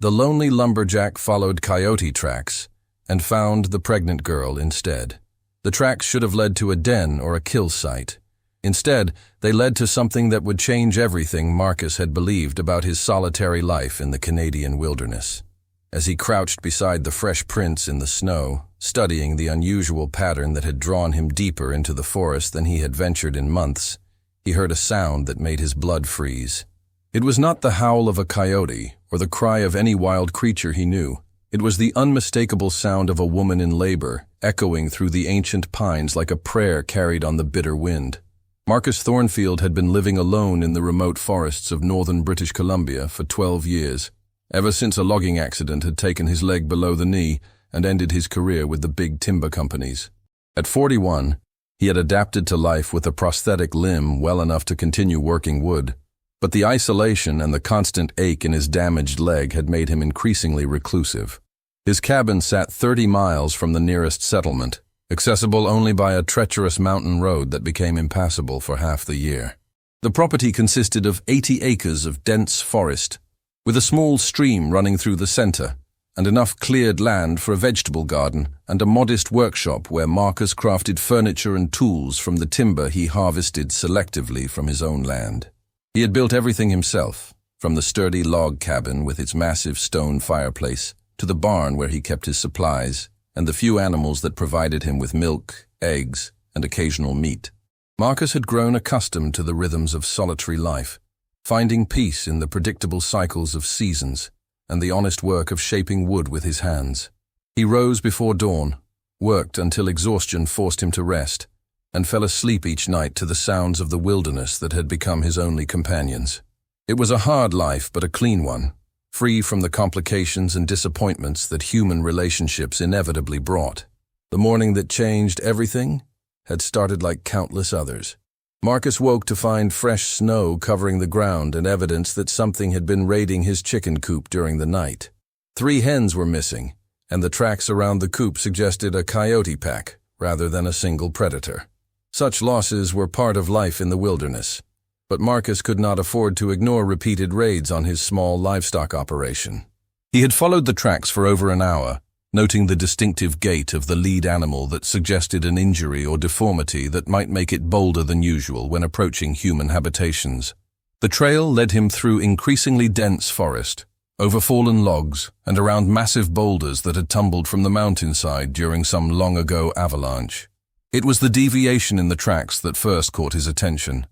The lonely lumberjack followed Coyote tracks and found the pregnant girl instead. The tracks should have led to a den or a kill site. Instead, they led to something that would change everything Marcus had believed about his solitary life in the Canadian wilderness. As he crouched beside the fresh prints in the snow, studying the unusual pattern that had drawn him deeper into the forest than he had ventured in months, he heard a sound that made his blood freeze. It was not the howl of a coyote or the cry of any wild creature he knew. It was the unmistakable sound of a woman in labor, echoing through the ancient pines like a prayer carried on the bitter wind. Marcus Thornfield had been living alone in the remote forests of northern British Columbia for 12 years, ever since a logging accident had taken his leg below the knee and ended his career with the big timber companies. At 41, he had adapted to life with a prosthetic limb well enough to continue working wood. But the isolation and the constant ache in his damaged leg had made him increasingly reclusive. His cabin sat 30 miles from the nearest settlement, accessible only by a treacherous mountain road that became impassable for half the year. The property consisted of 80 acres of dense forest, with a small stream running through the center, and enough cleared land for a vegetable garden and a modest workshop where Marcus crafted furniture and tools from the timber he harvested selectively from his own land. He had built everything himself, from the sturdy log cabin with its massive stone fireplace to the barn where he kept his supplies and the few animals that provided him with milk, eggs, and occasional meat. Marcus had grown accustomed to the rhythms of solitary life, finding peace in the predictable cycles of seasons and the honest work of shaping wood with his hands. He rose before dawn, worked until exhaustion forced him to rest, and fell asleep each night to the sounds of the wilderness that had become his only companions. It was a hard life, but a clean one, free from the complications and disappointments that human relationships inevitably brought. The morning that changed everything had started like countless others. Marcus woke to find fresh snow covering the ground and evidence that something had been raiding his chicken coop during the night. 3 hens were missing, and the tracks around the coop suggested a coyote pack rather than a single predator. Such losses were part of life in the wilderness, but Marcus could not afford to ignore repeated raids on his small livestock operation. He had followed the tracks for over an hour, noting the distinctive gait of the lead animal that suggested an injury or deformity that might make it bolder than usual when approaching human habitations. The trail led him through increasingly dense forest, over fallen logs, and around massive boulders that had tumbled from the mountainside during some long-ago avalanche. It was the deviation in the tracks that first caught his attention.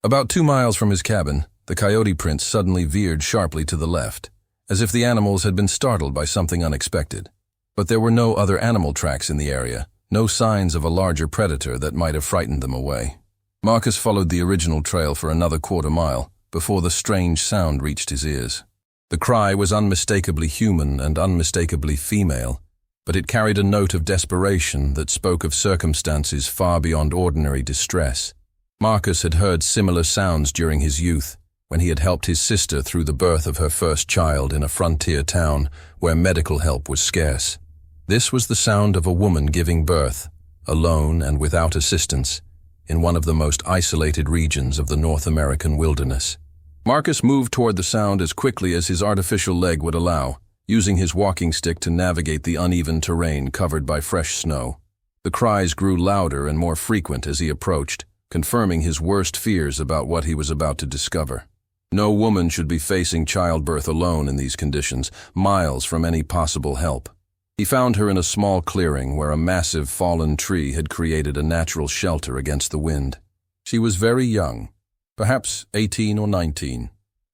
About 2 miles from his cabin, the coyote prints suddenly veered sharply to the left, as if the animals had been startled by something unexpected. But there were no other animal tracks in the area, no signs of a larger predator that might have frightened them away. Marcus followed the original trail for another quarter mile before the strange sound reached his ears. The cry was unmistakably human and unmistakably female, but it carried a note of desperation that spoke of circumstances far beyond ordinary distress. Marcus had heard similar sounds during his youth, when he had helped his sister through the birth of her first child in a frontier town where medical help was scarce. This was the sound of a woman giving birth, alone and without assistance, in one of the most isolated regions of the North American wilderness. Marcus moved toward the sound as quickly as his artificial leg would allow, using his walking stick to navigate the uneven terrain covered by fresh snow. The cries grew louder and more frequent as he approached, confirming his worst fears about what he was about to discover. No woman should be facing childbirth alone in these conditions, miles from any possible help. He found her in a small clearing where a massive fallen tree had created a natural shelter against the wind. She was very young, perhaps 18 or 19,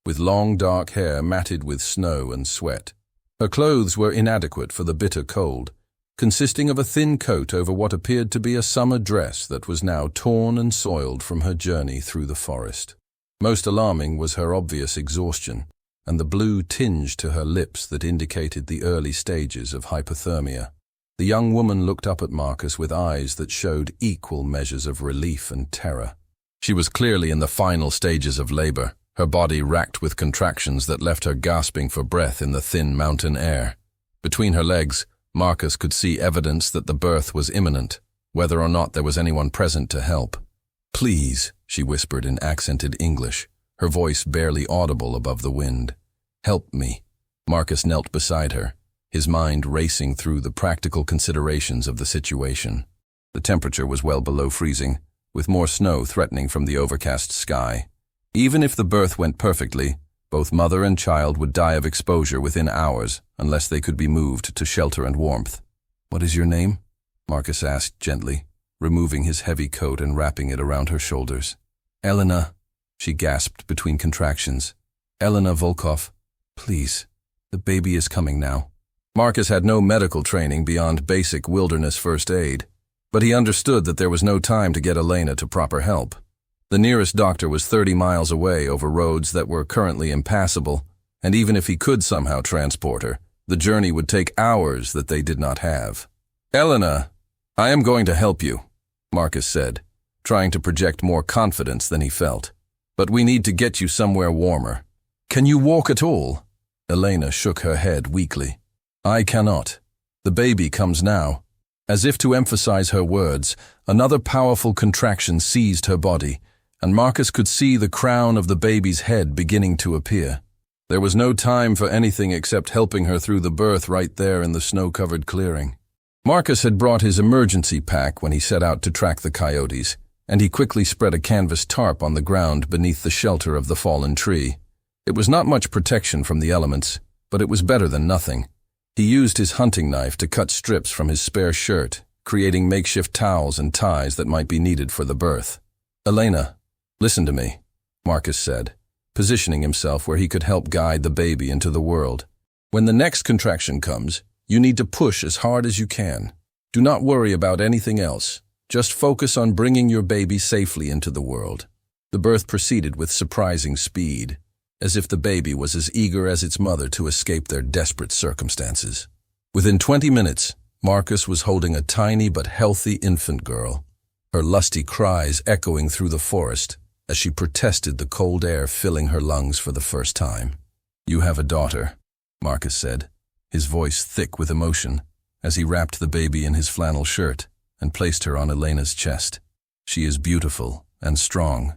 with long dark hair matted with snow and sweat. Her clothes were inadequate for the bitter cold, consisting of a thin coat over what appeared to be a summer dress that was now torn and soiled from her journey through the forest. Most alarming was her obvious exhaustion, and the blue tinge to her lips that indicated the early stages of hypothermia. The young woman looked up at Marcus with eyes that showed equal measures of relief and terror. She was clearly in the final stages of labor, her body racked with contractions that left her gasping for breath in the thin mountain air. Between her legs, Marcus could see evidence that the birth was imminent, whether or not there was anyone present to help. "Please," she whispered in accented English, her voice barely audible above the wind. "Help me." Marcus knelt beside her, his mind racing through the practical considerations of the situation. The temperature was well below freezing, with more snow threatening from the overcast sky. Even if the birth went perfectly, both mother and child would die of exposure within hours unless they could be moved to shelter and warmth. "What is your name?" Marcus asked gently, removing his heavy coat and wrapping it around her shoulders. "Elena," she gasped between contractions. "Elena Volkov. Please, the baby is coming now." Marcus had no medical training beyond basic wilderness first aid, but he understood that there was no time to get Elena to proper help. The nearest doctor was 30 miles away over roads that were currently impassable, and even if he could somehow transport her, the journey would take hours that they did not have. "Elena, I am going to help you," Marcus said, trying to project more confidence than he felt. "But we need to get you somewhere warmer. Can you walk at all?" Elena shook her head weakly. "I cannot. The baby comes now." As if to emphasize her words, another powerful contraction seized her body, and Marcus could see the crown of the baby's head beginning to appear. There was no time for anything except helping her through the birth right there in the snow-covered clearing. Marcus had brought his emergency pack when he set out to track the coyotes, and he quickly spread a canvas tarp on the ground beneath the shelter of the fallen tree. It was not much protection from the elements, but it was better than nothing. He used his hunting knife to cut strips from his spare shirt, creating makeshift towels and ties that might be needed for the birth. "Elena, listen to me," Marcus said, positioning himself where he could help guide the baby into the world. "When the next contraction comes, you need to push as hard as you can. Do not worry about anything else. Just focus on bringing your baby safely into the world." The birth proceeded with surprising speed, as if the baby was as eager as its mother to escape their desperate circumstances. Within 20 minutes, Marcus was holding a tiny but healthy infant girl, her lusty cries echoing through the forest as she protested the cold air filling her lungs for the first time. "You have a daughter," Marcus said, his voice thick with emotion, as he wrapped the baby in his flannel shirt and placed her on Elena's chest. "She is beautiful and strong."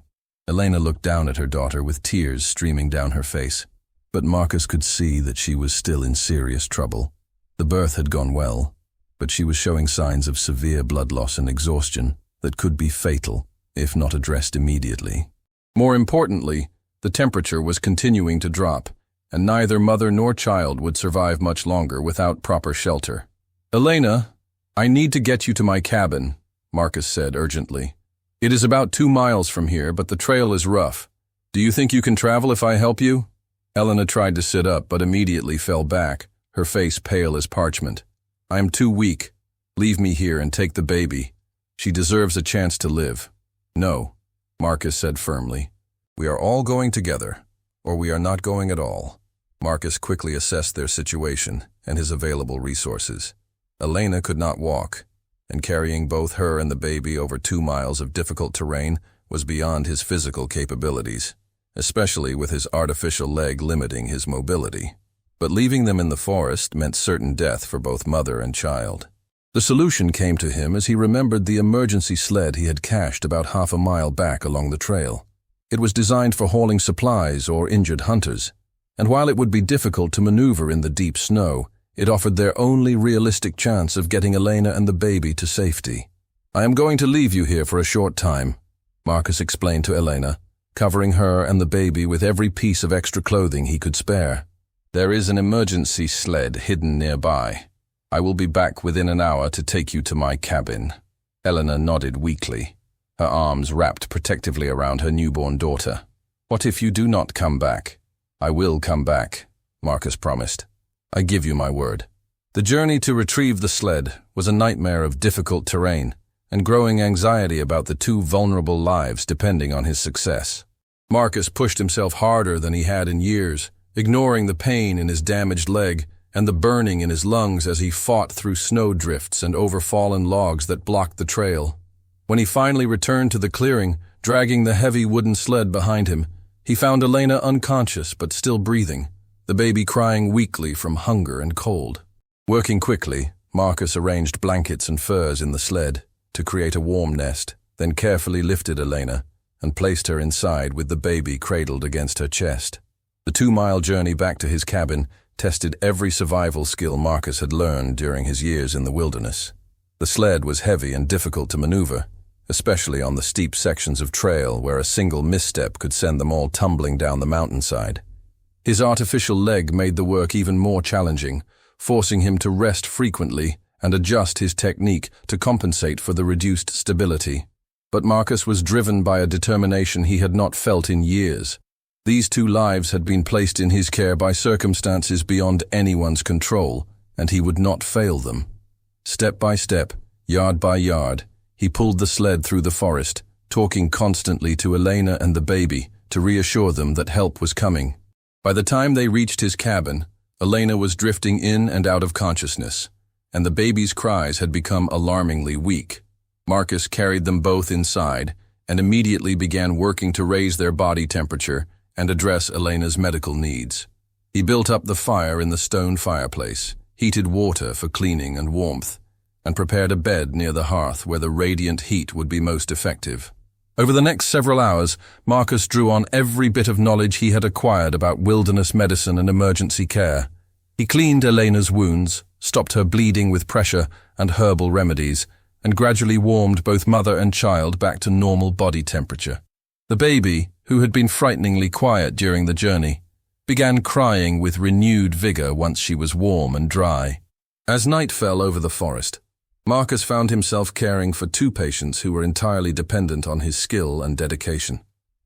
Elena looked down at her daughter with tears streaming down her face, but Marcus could see that she was still in serious trouble. The birth had gone well, but she was showing signs of severe blood loss and exhaustion that could be fatal if not addressed immediately. More importantly, the temperature was continuing to drop, and neither mother nor child would survive much longer without proper shelter. "Elena, I need to get you to my cabin," Marcus said urgently. "It is about 2 miles from here, but the trail is rough. Do you think you can travel if I help you?" Elena tried to sit up, but immediately fell back, her face pale as parchment. "I am too weak. Leave me here and take the baby. She deserves a chance to live." "No," Marcus said firmly. "We are all going together, or we are not going at all." Marcus quickly assessed their situation and his available resources. Elena could not walk, and carrying both her and the baby over 2 miles of difficult terrain was beyond his physical capabilities, especially with his artificial leg limiting his mobility. But leaving them in the forest meant certain death for both mother and child. The solution came to him as he remembered the emergency sled he had cached about half a mile back along the trail. It was designed for hauling supplies or injured hunters, and while it would be difficult to maneuver in the deep snow, it offered their only realistic chance of getting Elena and the baby to safety. "I am going to leave you here for a short time," Marcus explained to Elena, covering her and the baby with every piece of extra clothing he could spare. "There is an emergency sled hidden nearby. I will be back within an hour to take you to my cabin." Elena nodded weakly, her arms wrapped protectively around her newborn daughter. "What if you do not come back?" "I will come back," Marcus promised. "I give you my word." The journey to retrieve the sled was a nightmare of difficult terrain and growing anxiety about the 2 vulnerable lives depending on his success. Marcus pushed himself harder than he had in years, ignoring the pain in his damaged leg and the burning in his lungs as he fought through snowdrifts and over fallen logs that blocked the trail. When he finally returned to the clearing, dragging the heavy wooden sled behind him, he found Elena unconscious but still breathing, the baby crying weakly from hunger and cold. Working quickly, Marcus arranged blankets and furs in the sled to create a warm nest, then carefully lifted Elena and placed her inside with the baby cradled against her chest. The 2-mile journey back to his cabin tested every survival skill Marcus had learned during his years in the wilderness. The sled was heavy and difficult to maneuver, especially on the steep sections of trail where a single misstep could send them all tumbling down the mountainside. His artificial leg made the work even more challenging, forcing him to rest frequently and adjust his technique to compensate for the reduced stability. But Marcus was driven by a determination he had not felt in years. These two lives had been placed in his care by circumstances beyond anyone's control, and he would not fail them. Step by step, yard by yard, he pulled the sled through the forest, talking constantly to Elena and the baby to reassure them that help was coming. By the time they reached his cabin, Elena was drifting in and out of consciousness, and the baby's cries had become alarmingly weak. Marcus carried them both inside and immediately began working to raise their body temperature and address Elena's medical needs. He built up the fire in the stone fireplace, heated water for cleaning and warmth, and prepared a bed near the hearth where the radiant heat would be most effective. Over the next several hours, Marcus drew on every bit of knowledge he had acquired about wilderness medicine and emergency care. He cleaned Elena's wounds, stopped her bleeding with pressure and herbal remedies, and gradually warmed both mother and child back to normal body temperature. The baby, who had been frighteningly quiet during the journey, began crying with renewed vigor once she was warm and dry. As night fell over the forest, Marcus found himself caring for two patients who were entirely dependent on his skill and dedication.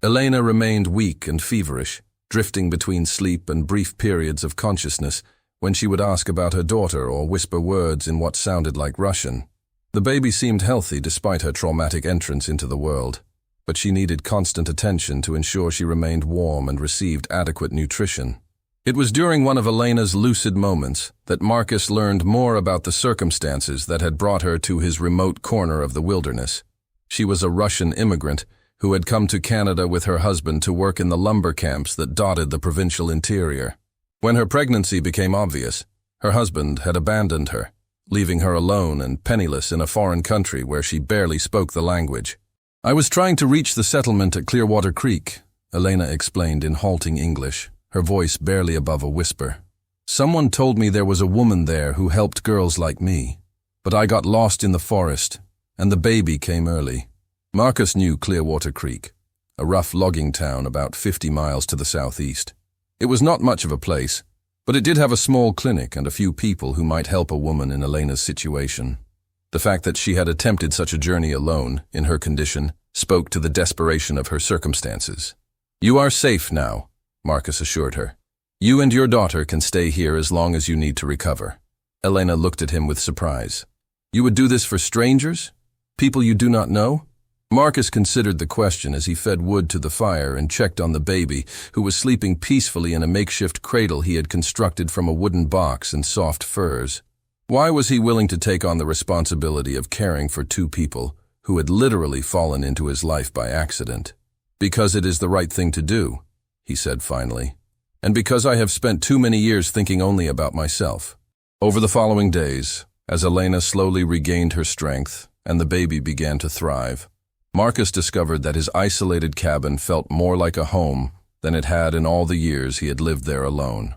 Elena remained weak and feverish, drifting between sleep and brief periods of consciousness when she would ask about her daughter or whisper words in what sounded like Russian. The baby seemed healthy despite her traumatic entrance into the world, but she needed constant attention to ensure she remained warm and received adequate nutrition. It was during one of Elena's lucid moments that Marcus learned more about the circumstances that had brought her to his remote corner of the wilderness. She was a Russian immigrant who had come to Canada with her husband to work in the lumber camps that dotted the provincial interior. When her pregnancy became obvious, her husband had abandoned her, leaving her alone and penniless in a foreign country where she barely spoke the language. "I was trying to reach the settlement at Clearwater Creek," Elena explained in halting English, her voice barely above a whisper. "Someone told me there was a woman there who helped girls like me, but I got lost in the forest, and the baby came early." Marcus knew Clearwater Creek, a rough logging town about 50 miles to the southeast. It was not much of a place, but it did have a small clinic and a few people who might help a woman in Elena's situation. The fact that she had attempted such a journey alone, in her condition, spoke to the desperation of her circumstances. "You are safe now," Marcus assured her. "You and your daughter can stay here as long as you need to recover." Elena looked at him with surprise. "You would do this for strangers? People you do not know?" Marcus considered the question as he fed wood to the fire and checked on the baby, who was sleeping peacefully in a makeshift cradle he had constructed from a wooden box and soft furs. Why was he willing to take on the responsibility of caring for two people who had literally fallen into his life by accident? "Because it is the right thing to do," he said finally, "and because I have spent too many years thinking only about myself." Over the following days, as Elena slowly regained her strength and the baby began to thrive, Marcus discovered that his isolated cabin felt more like a home than it had in all the years he had lived there alone.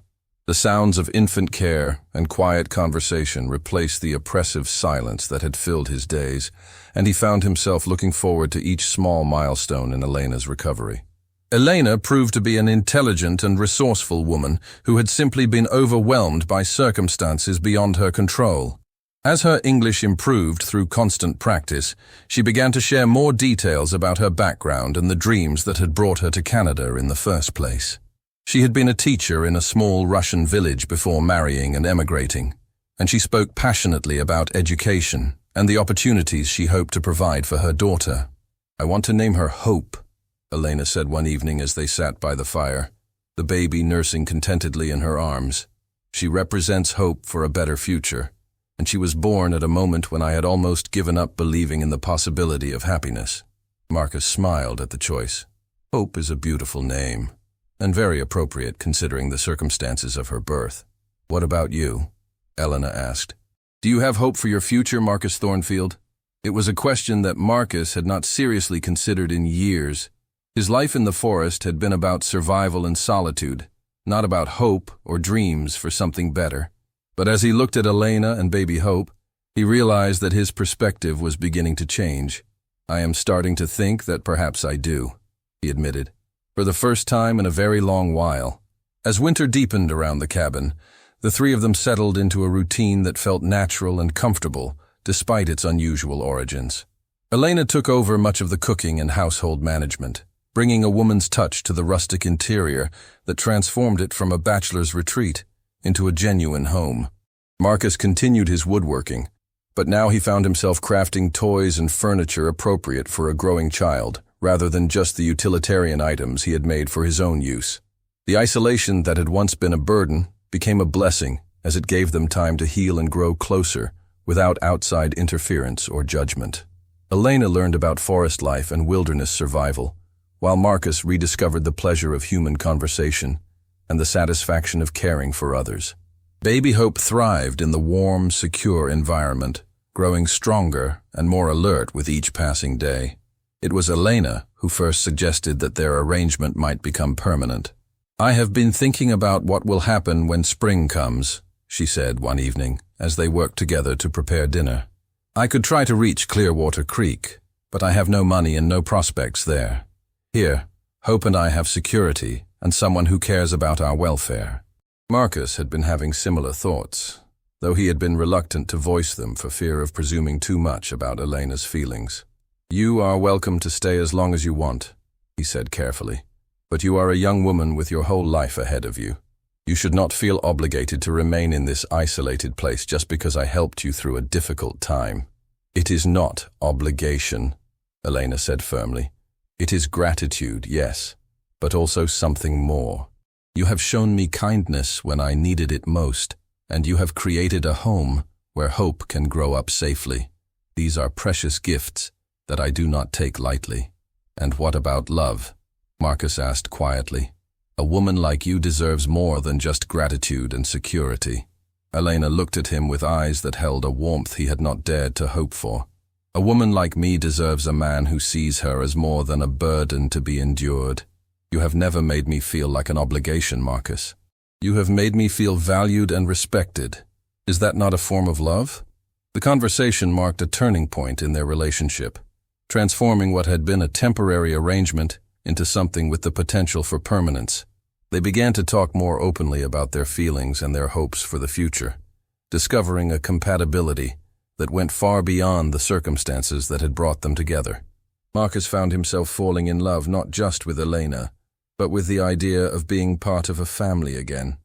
The sounds of infant care and quiet conversation replaced the oppressive silence that had filled his days, and he found himself looking forward to each small milestone in Elena's recovery. Elena proved to be an intelligent and resourceful woman who had simply been overwhelmed by circumstances beyond her control. As her English improved through constant practice, she began to share more details about her background and the dreams that had brought her to Canada in the first place. She had been a teacher in a small Russian village before marrying and emigrating, and she spoke passionately about education and the opportunities she hoped to provide for her daughter. "I want to name her Hope," Elena said one evening as they sat by the fire, the baby nursing contentedly in her arms. "She represents hope for a better future, and she was born at a moment when I had almost given up believing in the possibility of happiness." Marcus smiled at the choice. Hope is a beautiful name, and very appropriate considering the circumstances of her birth. "What about you?" Elena asked. "Do you have hope for your future, Marcus Thornfield?" It was a question that Marcus had not seriously considered in years. His life in the forest had been about survival and solitude, not about hope or dreams for something better. But as he looked at Elena and baby Hope, he realized that his perspective was beginning to change. "I am starting to think that perhaps I do," he admitted, for the first time in a very long while. As winter deepened around the cabin, the three of them settled into a routine that felt natural and comfortable, despite its unusual origins. Elena took over much of the cooking and household management, bringing a woman's touch to the rustic interior that transformed it from a bachelor's retreat into a genuine home. Marcus continued his woodworking, but now he found himself crafting toys and furniture appropriate for a growing child, rather than just the utilitarian items he had made for his own use. The isolation that had once been a burden became a blessing, as it gave them time to heal and grow closer, without outside interference or judgment. Elena learned about forest life and wilderness survival, while Marcus rediscovered the pleasure of human conversation and the satisfaction of caring for others. Baby Hope thrived in the warm, secure environment, growing stronger and more alert with each passing day. It was Elena who first suggested that their arrangement might become permanent. "I have been thinking about what will happen when spring comes," she said one evening, as they worked together to prepare dinner. "I could try to reach Clearwater Creek, but I have no money and no prospects there. Here, Hope and I have security and someone who cares about our welfare." Marcus had been having similar thoughts, though he had been reluctant to voice them for fear of presuming too much about Elena's feelings. "You are welcome to stay as long as you want," he said carefully, "but you are a young woman with your whole life ahead of you. You should not feel obligated to remain in this isolated place just because I helped you through a difficult time." "It is not obligation," Elena said firmly. "It is gratitude, yes, but also something more. You have shown me kindness when I needed it most, and you have created a home where hope can grow up safely. These are precious gifts that I do not take lightly." "And what about love?" Marcus asked quietly. "A woman like you deserves more than just gratitude and security." Elena looked at him with eyes that held a warmth he had not dared to hope for. "A woman like me deserves a man who sees her as more than a burden to be endured. You have never made me feel like an obligation, Marcus. You have made me feel valued and respected. Is that not a form of love?" The conversation marked a turning point in their relationship, transforming what had been a temporary arrangement into something with the potential for permanence. They began to talk more openly about their feelings and their hopes for the future, discovering a compatibility that went far beyond the circumstances that had brought them together. Marcus found himself falling in love not just with Elena, but with the idea of being part of a family again.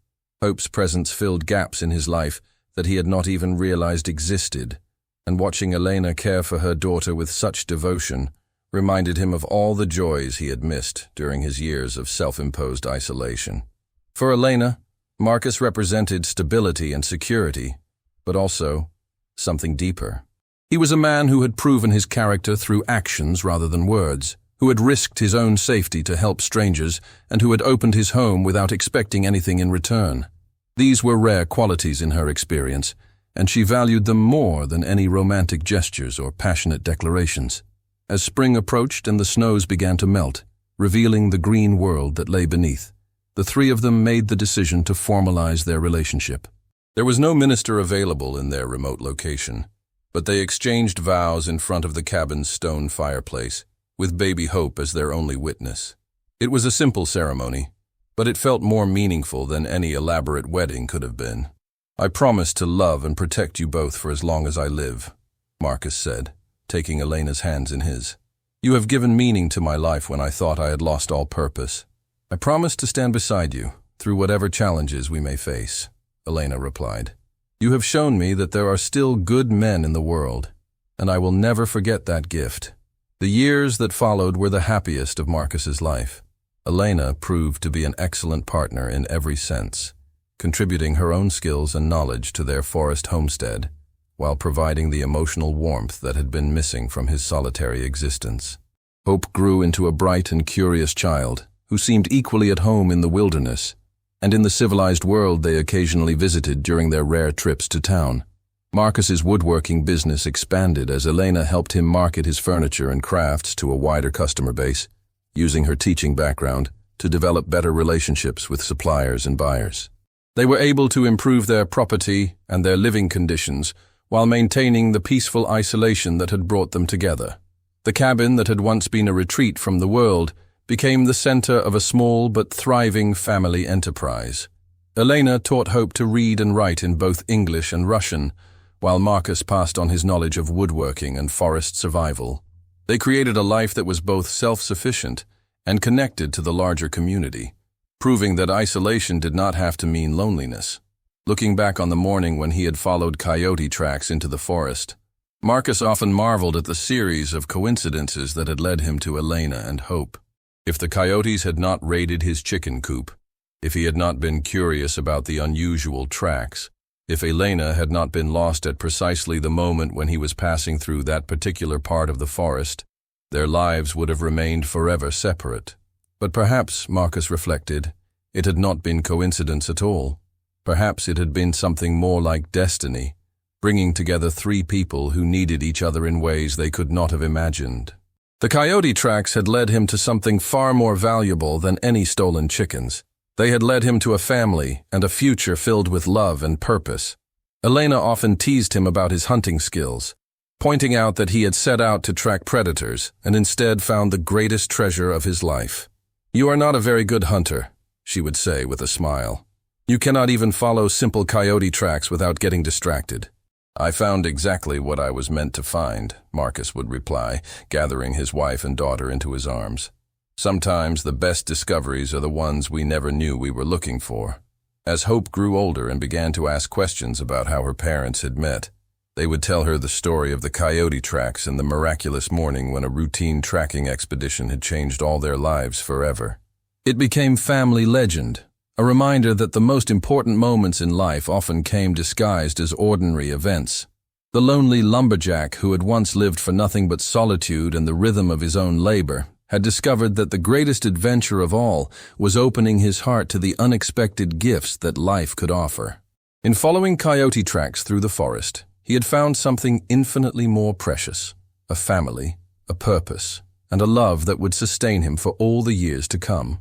Hope's presence filled gaps in his life that he had not even realized existed, and watching Elena care for her daughter with such devotion reminded him of all the joys he had missed during his years of self-imposed isolation. For Elena, Marcus represented stability and security, but also something deeper. He was a man who had proven his character through actions rather than words, who had risked his own safety to help strangers, and who had opened his home without expecting anything in return. These were rare qualities in her experience, and she valued them more than any romantic gestures or passionate declarations. As spring approached and the snows began to melt, revealing the green world that lay beneath, the three of them made the decision to formalize their relationship. There was no minister available in their remote location, but they exchanged vows in front of the cabin's stone fireplace, with baby Hope as their only witness. It was a simple ceremony, but it felt more meaningful than any elaborate wedding could have been. "I promise to love and protect you both for as long as I live," Marcus said, taking Elena's hands in his. "You have given meaning to my life when I thought I had lost all purpose. I promise to stand beside you through whatever challenges we may face," Elena replied. "You have shown me that there are still good men in the world, and I will never forget that gift." The years that followed were the happiest of Marcus's life. Elena proved to be an excellent partner in every sense, contributing her own skills and knowledge to their forest homestead, while providing the emotional warmth that had been missing from his solitary existence. Hope grew into a bright and curious child, who seemed equally at home in the wilderness, and in the civilized world they occasionally visited during their rare trips to town. Marcus's woodworking business expanded as Elena helped him market his furniture and crafts to a wider customer base, using her teaching background to develop better relationships with suppliers and buyers. They were able to improve their property and their living conditions while maintaining the peaceful isolation that had brought them together. The cabin that had once been a retreat from the world became the center of a small but thriving family enterprise. Elena taught Hope to read and write in both English and Russian, while Marcus passed on his knowledge of woodworking and forest survival. They created a life that was both self-sufficient and connected to the larger community, proving that isolation did not have to mean loneliness. Looking back on the morning when he had followed coyote tracks into the forest, Marcus often marveled at the series of coincidences that had led him to Elena and Hope. If the coyotes had not raided his chicken coop, if he had not been curious about the unusual tracks, if Elena had not been lost at precisely the moment when he was passing through that particular part of the forest, their lives would have remained forever separate. But perhaps, Marcus reflected, it had not been coincidence at all. Perhaps it had been something more like destiny, bringing together three people who needed each other in ways they could not have imagined. The coyote tracks had led him to something far more valuable than any stolen chickens. They had led him to a family and a future filled with love and purpose. Elena often teased him about his hunting skills, pointing out that he had set out to track predators and instead found the greatest treasure of his life. "You are not a very good hunter," she would say with a smile. "You cannot even follow simple coyote tracks without getting distracted." "I found exactly what I was meant to find," Marcus would reply, gathering his wife and daughter into his arms. "Sometimes the best discoveries are the ones we never knew we were looking for." As Hope grew older and began to ask questions about how her parents had met, they would tell her the story of the coyote tracks and the miraculous morning when a routine tracking expedition had changed all their lives forever. It became family legend, a reminder that the most important moments in life often came disguised as ordinary events. The lonely lumberjack who had once lived for nothing but solitude and the rhythm of his own labor had discovered that the greatest adventure of all was opening his heart to the unexpected gifts that life could offer. In following coyote tracks through the forest, he had found something infinitely more precious: a family, a purpose, and a love that would sustain him for all the years to come.